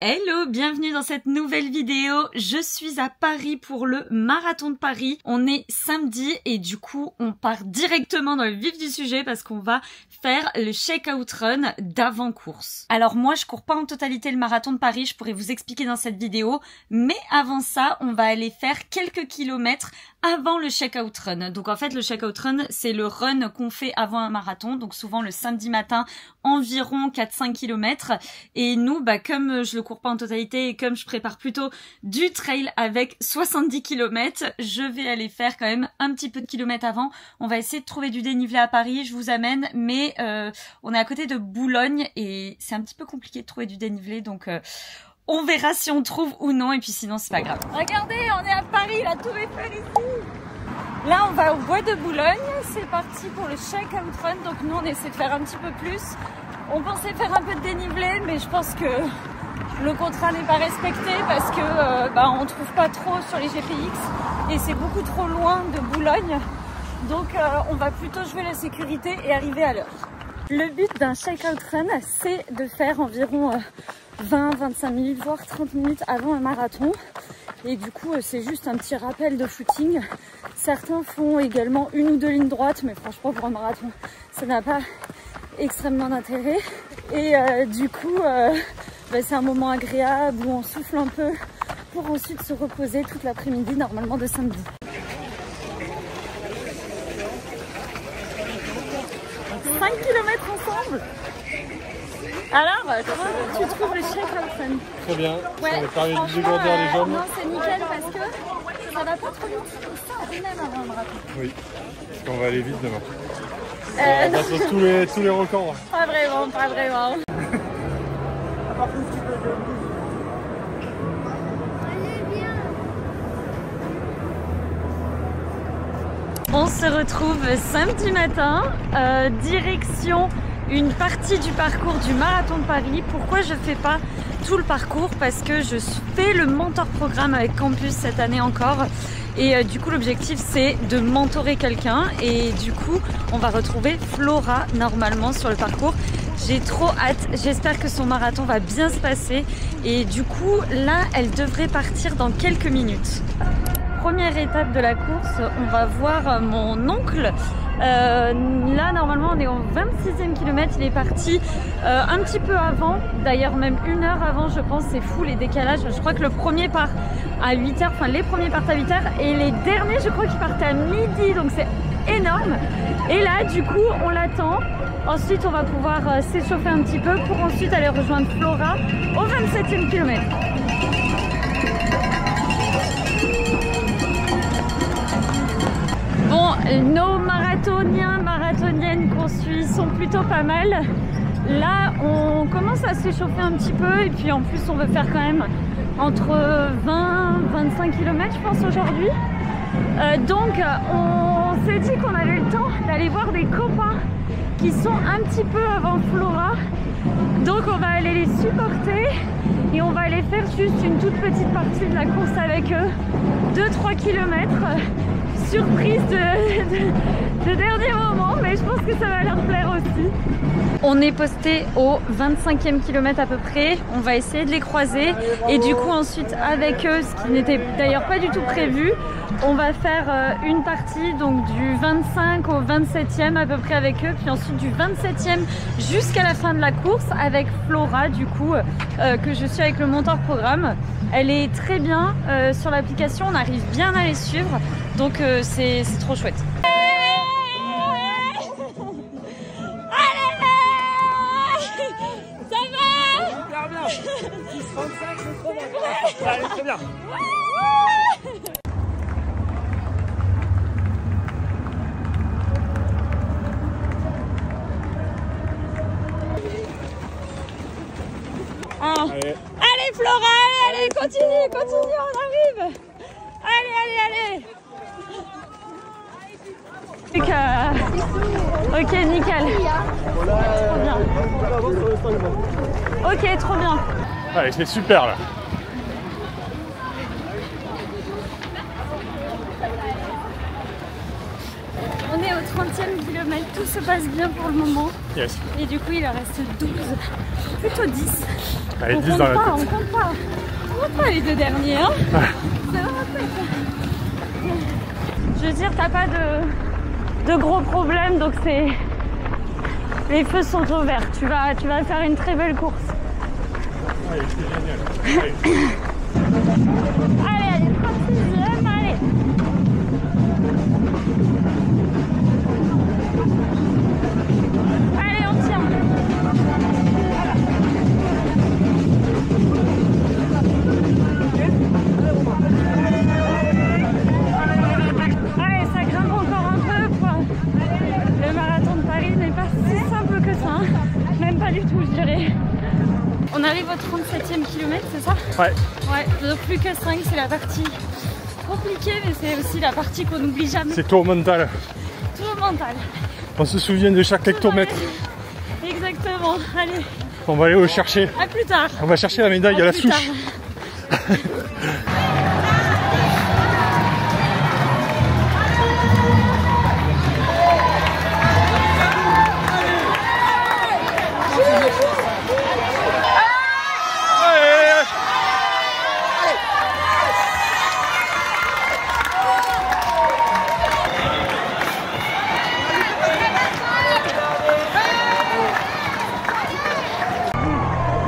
Hello, bienvenue dans cette nouvelle vidéo. Je suis à Paris pour le marathon de Paris. On est samedi et du coup on part directement dans le vif du sujet parce qu'on va faire le shakeout run d'avant-course. Alors moi je cours pas en totalité le marathon de Paris, je pourrais vous expliquer dans cette vidéo, mais avant ça on va aller faire quelques kilomètres avant le shakeout run. Donc en fait le shakeout run c'est le run qu'on fait avant un marathon, donc souvent le samedi matin environ 4-5 km. Et nous comme je le cours pas en totalité et comme je prépare plutôt du trail avec 70 km, je vais aller faire quand même un petit peu de kilomètres avant. On va essayer de trouver du dénivelé à Paris, je vous amène, mais on est à côté de Boulogne et c'est un petit peu compliqué de trouver du dénivelé, donc on verra si on trouve ou non, et puis sinon c'est pas grave. Regardez, on est à Paris, là, tout est fait ici. Là on va au bois de Boulogne, c'est parti pour le shakeout run, donc nous on essaie de faire un petit peu plus. On pensait faire un peu de dénivelé, mais je pense que le contrat n'est pas respecté parce que on trouve pas trop sur les GPX et c'est beaucoup trop loin de Boulogne. Donc on va plutôt jouer la sécurité et arriver à l'heure. Le but d'un shakeout run, c'est de faire environ 20-25 minutes, voire 30 minutes avant un marathon. Et du coup, c'est juste un petit rappel de footing. Certains font également une ou deux lignes droites, mais franchement, pour un marathon, ça n'a pas extrêmement d'intérêt. Et du coup, c'est un moment agréable où on souffle un peu pour ensuite se reposer toute l'après-midi, normalement de samedi. 5 km ensemble. Alors, comment tu trouves le shakeout run? Très bien, ouais, ça me permet de dégrandir les jambes. Non, c'est nickel parce que ça va pas trop vite. Ça, on est même avant un marathon. Oui, parce qu'on va aller vite demain. On va sur tous les records. Pas vraiment, pas vraiment. On se retrouve samedi matin, direction une partie du parcours du marathon de Paris. Pourquoi je fais pas tout le parcours? Parce que je fais le mentor programme avec Campus cette année encore. Et du coup l'objectif c'est de mentorer quelqu'un. Et du coup on va retrouver Flora normalement sur le parcours. J'ai trop hâte, j'espère que son marathon va bien se passer. Et du coup là elle devrait partir dans quelques minutes. Première étape de la course, on va voir mon oncle. Là normalement on est au 26e kilomètre, il est parti un petit peu avant, d'ailleurs même 1 heure avant je pense, c'est fou les décalages. Je crois que le premier part à 8h, enfin les premiers partent à 8h et les derniers je crois qu'ils partent à midi, donc c'est énorme. Et là du coup on l'attend, ensuite on va pouvoir s'échauffer un petit peu pour ensuite aller rejoindre Flora au 27e kilomètre. Bon, nos marathoniennes qu'on suit sont plutôt pas mal. Là, on commence à s'échauffer un petit peu et puis en plus, on veut faire quand même entre 20-25 km, je pense, aujourd'hui. Donc, on s'est dit qu'on avait le temps d'aller voir des copains qui sont un petit peu avant Flora. Donc, on va aller les supporter et on va aller faire juste une toute petite partie de la course avec eux. 2-3 km. Surprise de dernier moment, mais je pense que ça va leur plaire aussi. On est posté au 25e kilomètre à peu près, on va essayer de les croiser et du coup ensuite avec eux, ce qui n'était d'ailleurs pas du tout prévu, on va faire une partie donc du 25 au 27e à peu près avec eux, puis ensuite du 27e jusqu'à la fin de la course avec Flora du coup que je suis avec le mentor programme. Elle est très bien sur l'application, on arrive bien à les suivre, donc c'est trop chouette. Allez, très bien. Allez Flora, allez, continue, on arrive. Allez. Ok, nickel. Trop bien. Ok, trop bien. Allez, c'est super là. On est au 30e kilomètre, tout se passe bien pour le moment. Yes. Et du coup il en reste 12, plutôt 10. Allez, On 10 compte dans la pas, tête. on compte pas. On compte pas les deux derniers, hein. Ah. C'est vraiment tête. Je veux dire, t'as pas de gros problèmes, donc c'est... Les feux sont au vert, tu vas faire une très belle course. Allez, c'est génial. Allez. Allez, 36e, allez. Allez, on tient. Allez, ça grimpe encore un peu, quoi. Le marathon de Paris n'est pas si simple que ça, hein. Même pas du tout, je dirais. On arrive au 37e kilomètre, c'est ça? Ouais. Ouais, donc plus que 5, c'est la partie compliquée, mais c'est aussi la partie qu'on n'oublie jamais. C'est tout au mental. Tout le mental. On se souvient de chaque hectomètre. Exactement, allez, On va aller le chercher. à plus tard. On va chercher la médaille à la plus souche. tard.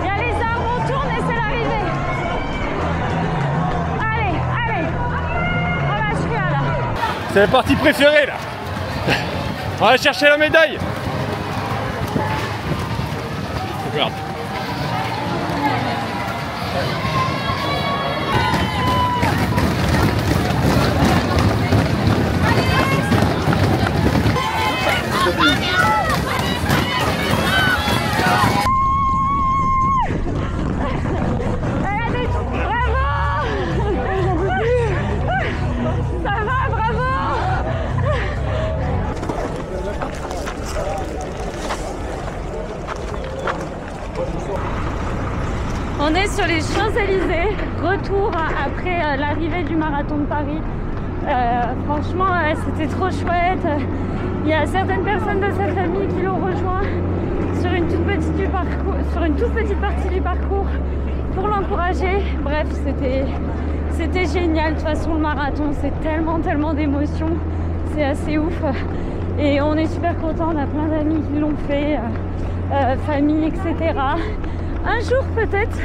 Il y a les arbres, on tourne et c'est l'arrivée. Allez, allez. Oh là, je suis là. C'est la partie préférée là. On va chercher la médaille. Regarde. Allez, bravo. Ça va, bravo. On est sur les Champs-Élysées, retour après l'arrivée du marathon de Paris. Franchement, c'était trop chouette. Il y a certaines personnes de sa famille qui l'ont rejoint sur une toute petite partie du parcours pour l'encourager. Bref, c'était génial. De toute façon, le marathon, c'est tellement d'émotions. C'est assez ouf. Et on est super contents. On a plein d'amis qui l'ont fait, famille, etc. Un jour peut-être.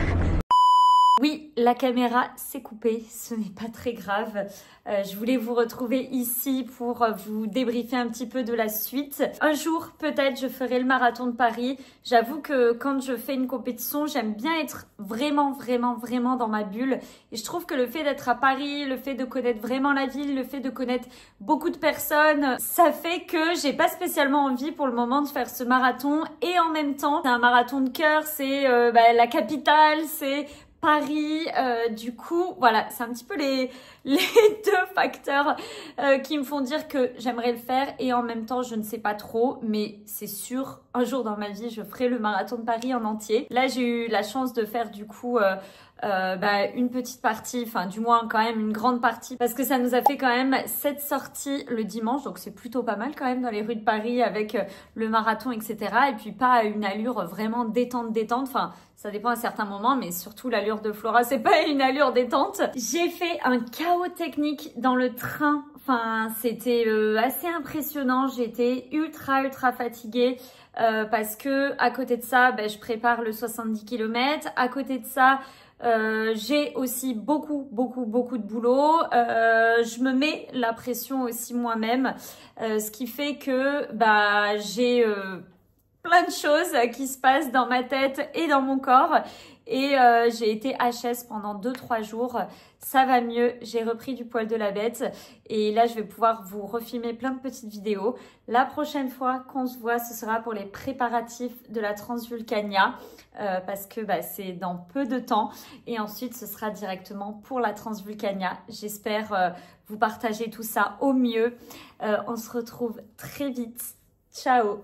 Oui, la caméra s'est coupée, ce n'est pas très grave. Je voulais vous retrouver ici pour vous débriefer un petit peu de la suite. Un jour, peut-être, je ferai le marathon de Paris. J'avoue que quand je fais une compétition, j'aime bien être vraiment dans ma bulle. Et je trouve que le fait d'être à Paris, le fait de connaître vraiment la ville, le fait de connaître beaucoup de personnes, ça fait que j'ai pas spécialement envie pour le moment de faire ce marathon. Et en même temps, c'est un marathon de cœur, c'est la capitale, c'est Paris, du coup, voilà, c'est un petit peu les deux facteurs qui me font dire que j'aimerais le faire et en même temps, je ne sais pas trop, mais c'est sûr, un jour dans ma vie, je ferai le marathon de Paris en entier. Là, j'ai eu la chance de faire du coup une petite partie, enfin du moins quand même une grande partie, parce que ça nous a fait quand même 7 sorties le dimanche, donc c'est plutôt pas mal quand même dans les rues de Paris avec le marathon, etc. Et puis pas une allure vraiment détente, enfin ça dépend à certains moments, mais surtout l'allure de Flora, c'est pas une allure détente. J'ai fait un chaos technique dans le train, enfin c'était assez impressionnant, j'étais ultra fatiguée. Parce que à côté de ça, je prépare le 70 km. À côté de ça, j'ai aussi beaucoup de boulot. Je me mets la pression aussi moi-même, ce qui fait que j'ai plein de choses qui se passent dans ma tête et dans mon corps. Et j'ai été HS pendant 2-3 jours. Ça va mieux, j'ai repris du poil de la bête. Et là, je vais pouvoir vous refilmer plein de petites vidéos. La prochaine fois qu'on se voit, ce sera pour les préparatifs de la Transvulcania. Parce que c'est dans peu de temps. Et ensuite, ce sera directement pour la Transvulcania. J'espère vous partager tout ça au mieux. On se retrouve très vite. Ciao!